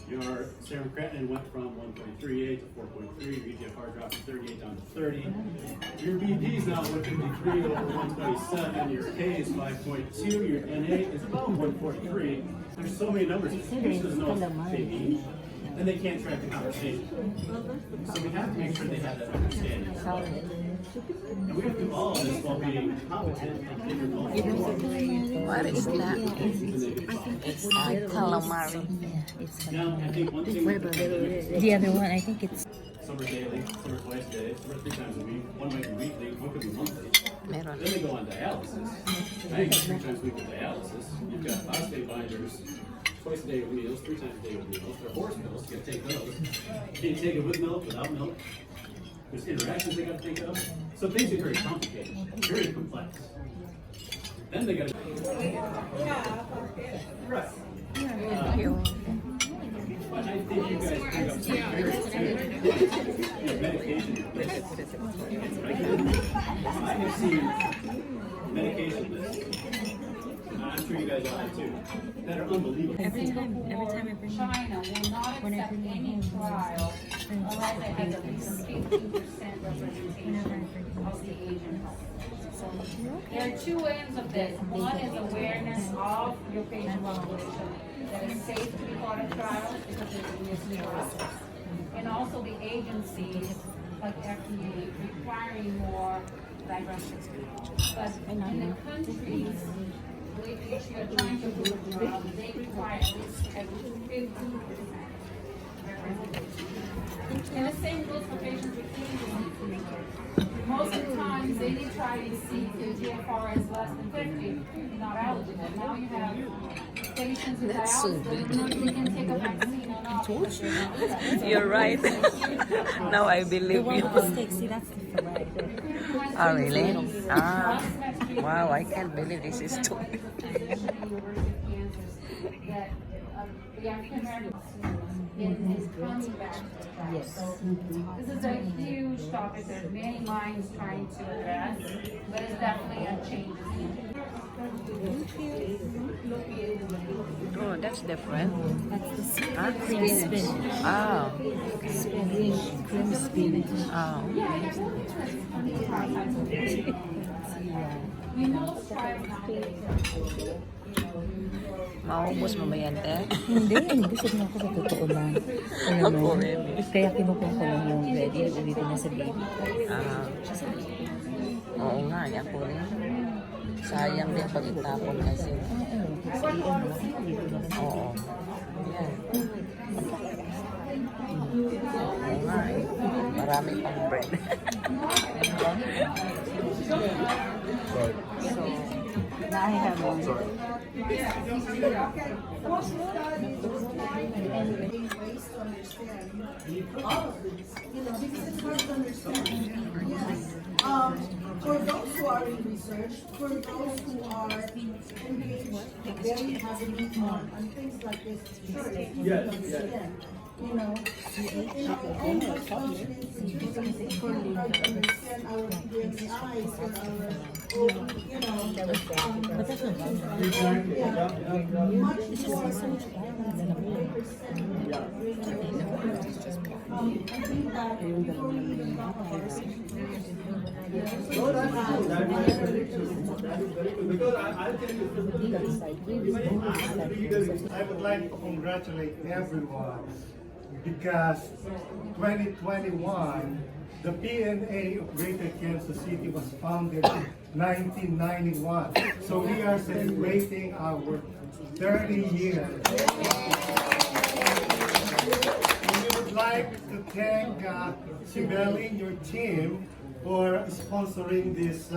Your serum creatinine went from 1.38 to 4.3. Your EGFR dropped from 38 down to 30. Your BP is now 153 over 127. Your K is 5.2. Your NA is about 143. There's so many numbers. The patient doesn't know what they mean, and they can't track the conversation. So we have to make sure they have that understanding. And we have to do all of this while being competent and capable. What is that? It's like calamari. Now, I think one thing The other one, I think it's some are daily, some are twice a day, some are 3 times a week, one might be weekly, one could be monthly. Meron. Then they go on dialysis. I think 3 times a week with dialysis. You've got phosphate binders, twice a day with meals, 3 times a day with meals. They're horse pills, you gotta take those. Can you take it with milk, without milk? There's interactions they gotta think of. So things are very complicated, very complex. Then they gotta... Right. But I think you guys bring up some very serious medication lists. I have seen medication lists, and I'm sure you guys all have too, that are unbelievable. every time I bring China will not accept any trial unless it has at least 15% representation of the Asian population. There are two ends of this. One is awareness of your patient population that is safe to be part of trials because there's a risk process. And also the agencies like FDA requiring more diagnostics. But in the countries which you're trying to do a trial, they require at least 15% representation. And the same goes for patients with kidney disease. Most of the times, any trial you see, if GFR is less than 50, you're not eligible. Now you have patients with dialysis, they can take a vaccine or not. You're right. Now I the believe one you. with the stick. See, that's the right. Oh, really? Ah. Wow, I can't believe this is true. That the African American is coming back to the trial. Yes. So this is a huge topic. There's many minds trying to address, but it's definitely a change. Oh, that's different. That's the Huh? cream spinach. Oh. Spinach, cream spinach. Oh. We know trials nowadays. Maubos mo ba yan, te? Hindi, busog na ako sa totoo lang. Alam mo, Ako rin. kaya kinukuha ko lang yung ready, ulitin na sa baby. Ah. Oo nga, yan po rin. Sayang din pag itapon kasi. Oo. Yan. Oo nga eh. Marami pang bread. So, now I have one. For those who are in research, for those who are engaged, very heavily on things like this, sure, Yes. you know, all those confidence for hard to understand our PDMIs or our, you know, But that's not bad. much more than I think that before we even talk about No, that's good. That's very true. That is very good. Because I'll tell you, I would like to congratulate everyone because 2021, the PNA of Greater Kansas City was founded in 1991. So we are celebrating our 30 years. We would like to thank Sibeli and your team for sponsoring this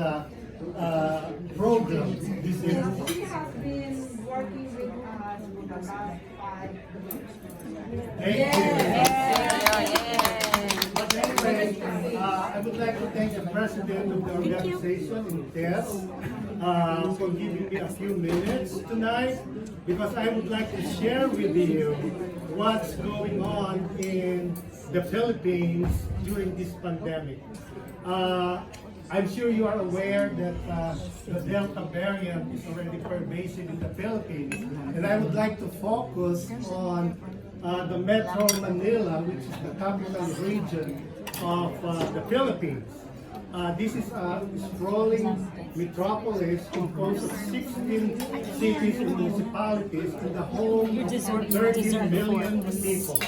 program. This She has been working with us for the last 5 years. Thank you. But anyway, I would like to thank the president of the organization, Tess, for giving me a few minutes tonight, because I would like to share with you what's going on in the Philippines during this pandemic. I'm sure you are aware that the Delta variant is already pervasive in the Philippines, and I would like to focus on the Metro Manila, which is the capital region of the Philippines. This is a sprawling metropolis composed of 16 cities and municipalities and the home of 13 million people.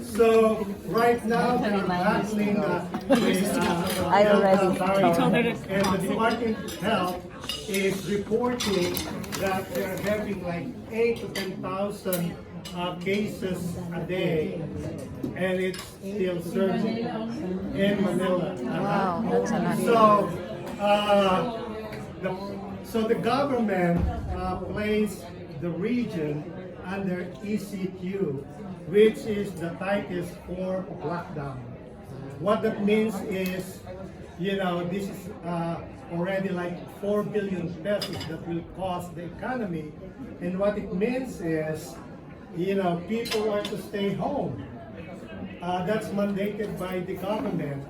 So right now they are battling I already variant, and the Department of Health is reporting that they're having like 8 to 10,000 cases a day, and it's still surging in Manila. Wow, that's a lot. So the government placed the region under ECQ, which is the tightest form of lockdown. What that means is, this is already like 4 billion pesos that will cost the economy, and what it means is, people are to stay home. That's mandated by the government.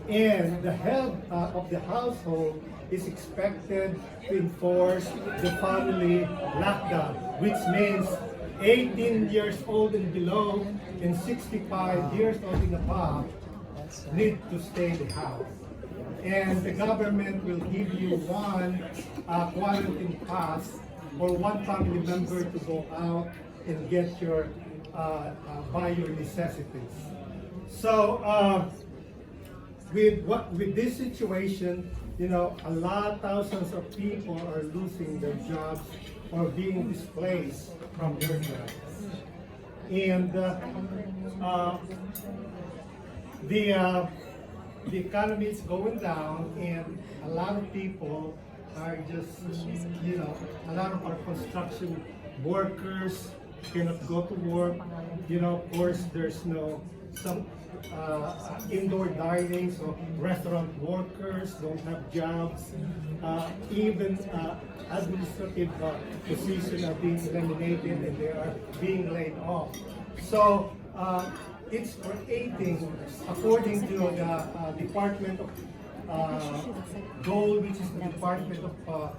And the head of the household is expected to enforce the family lockdown, which means 18 years old and below and 65 years old and above need to stay in the house. And the government will give you one quarantine pass for one family member to go out and get your buy your necessities. So with this situation, thousands of people are losing their jobs or being displaced from their jobs, and the economy is going down, and a lot of people are just, a lot of our construction workers cannot go to work. Of course, there's some indoor dining, so restaurant workers don't have jobs. Even administrative positions are being eliminated and they are being laid off. So it's creating, according to the Department of Gold, which is the Department of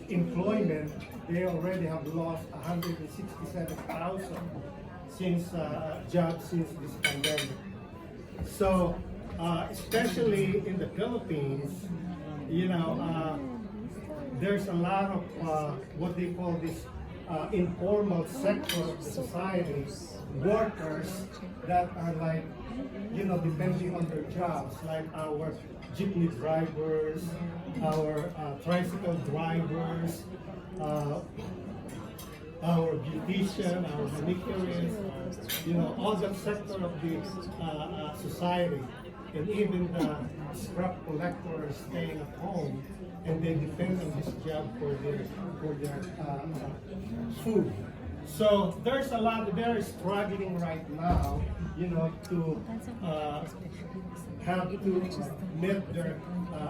Employment, they already have lost 167,000 jobs since this pandemic. So, especially in the Philippines, there's a lot of what they call this informal sector of the society, workers that are like, depending on their jobs, like our jeepney drivers, our tricycle drivers, our beautician, our manicurists, all that sector of the society, and even the scrap collectors staying at home, and they depend on this job for their food. So there's a lot. They're struggling right now, to have to meet their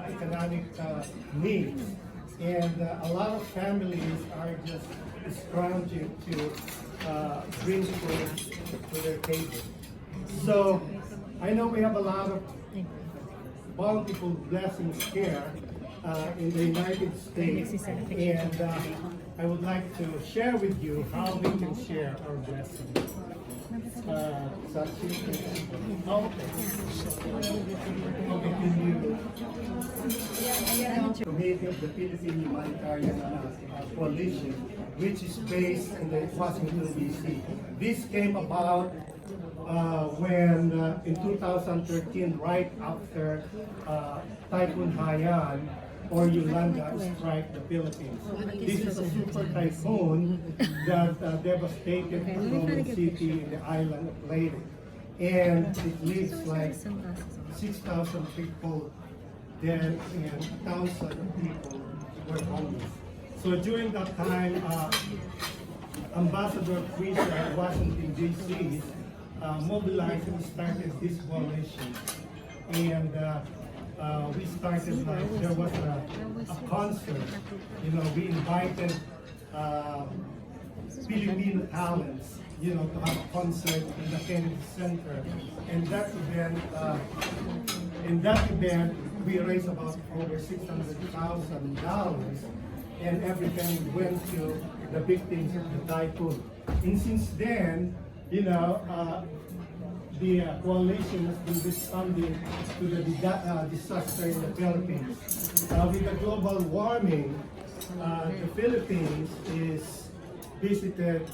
economic needs, and a lot of families are just scrounging to bring food to their table. So I know we have a lot of bountiful blessings here in the United States, and I would like to share with you how we can share our blessings. Committee of the Philippine Humanitarian Coalition, which is based in the Washington, D.C. This came about when in 2013, right after Typhoon Haiyan or Yolanda struck the Philippines. This is a super typhoon that devastated Tulong City in the island of Leyte. And it leaves like 6,000 people dead and thousands of people were homeless. So during that time, Ambassador Chris at Washington, D.C. Mobilized and started this coalition. And we started, there was a concert. We invited Filipino talents, to have a concert in the Kennedy Center. And that event, we raised about over $600,000, and everything went to the victims of the typhoon. And since then, the coalition has been responding to the disaster in the Philippines. With the global warming, the Philippines is visited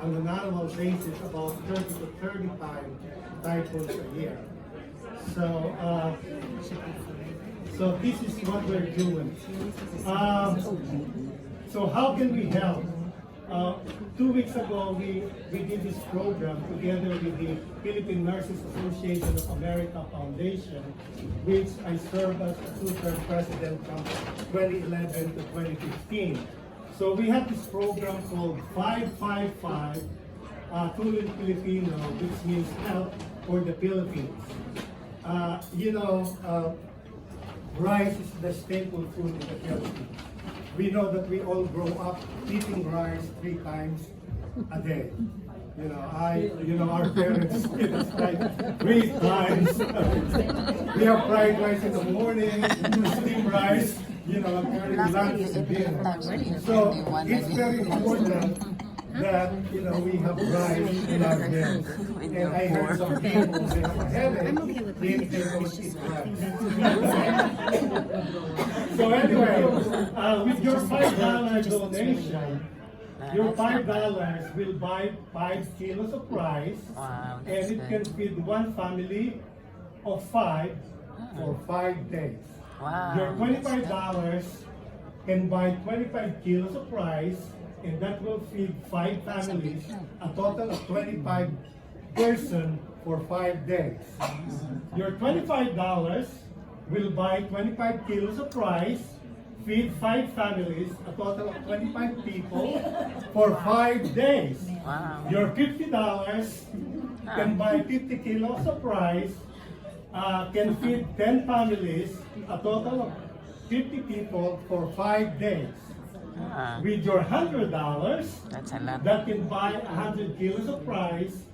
on an annual basis about 30 to 35 typhoons a year. So this is what we're doing. So how can we help? 2 weeks ago, we did this program together with the Philippine Nurses Association of America Foundation, which I served as a two-term president from 2011 to 2015. So we have this program called 555 Tulong Filipino, which means help for the Philippines. Rice is the staple food in the Philippines. We know that we all grow up eating rice 3 times a day. Our parents eat us like 3 times. We have fried rice in the morning, steamed rice, apparently lunch and dinner. So it's very important that we have rice in our meals. And I heard some people they have a headache if they don't eat rice. So anyway, with your $5 donation, your $5 will buy 5 kilos of rice, Wow, and that's it can feed one family of 5 for 5 days. Wow, Your $25 can buy 25 kilos of rice, and that will feed 5 families, a total of 25 person for 5 days. Your $25 will buy 25 kilos of rice, feed 5 families, a total of 25 people for 5 days. Wow. Your $50 can buy 50 kilos of rice, can feed 10 families, a total of 50 people for 5 days. Ah, With your $100, that's a lot. that can buy 100 kilos of rice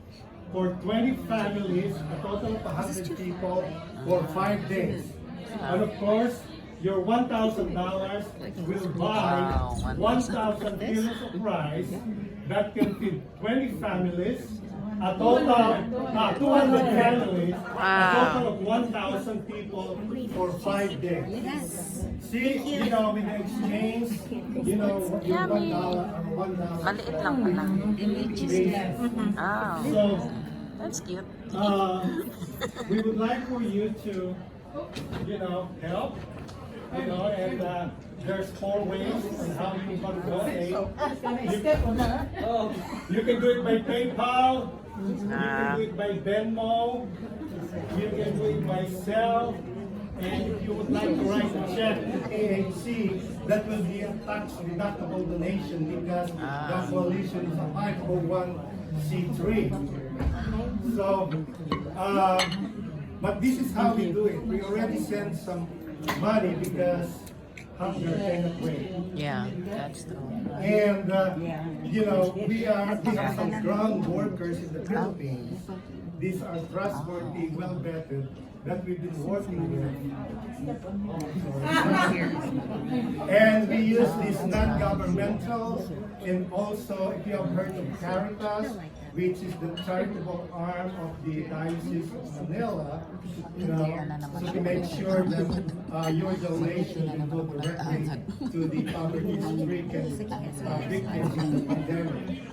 for 20 families, a total of 100 people for 5 days. And of course, your $1,000 will buy 1,000 kilos of rice that can feed 20 families, a total 200 families, a total of 1,000 people for 5 days. See, with the exchange, your $1 or $1. Maliit lang pala. Ah, So, that's cute. we would like for you to, help, and there's 4 ways on how you can donate. You can do it by PayPal, you can do it by Venmo, you can do it by Zelle, and if you would like to write a check to AHC, that will be a tax-deductible donation because the coalition is a 501c3. So, but this is how we do it. We already sent some money because hunger cannot wait. Yeah, that's true. And we have some ground workers in the Philippines. These are trustworthy, well vetted, that we've been working with. And we use these non-governmental, and also if you have heard of Caritas, which is the charitable arm of the Diocese of Manila, so to make sure that your donation will go directly to the poverty-stricken victims of the pandemic.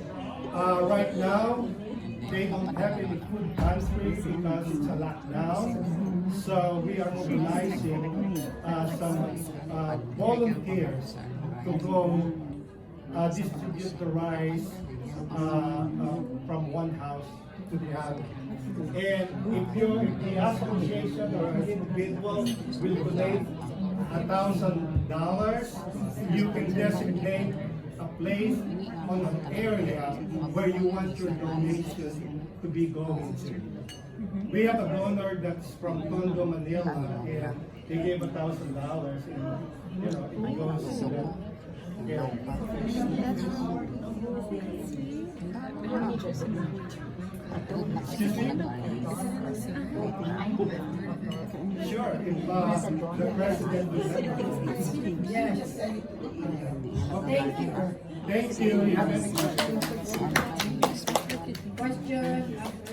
Right now, they don't have any food pantry because it's a lockdown. So we are mobilizing some volunteers to go distribute the rice from one house to the other. And if the association or an individual will donate $1,000, you can designate a place on an area where you want your donation to be going to. We have a donor that's from Tondo, Manila, and they gave $1,000, and it goes to that area. Excuse me? Sure, if the president will let me. Yes. Okay. Thank you. You have any questions? adjourn after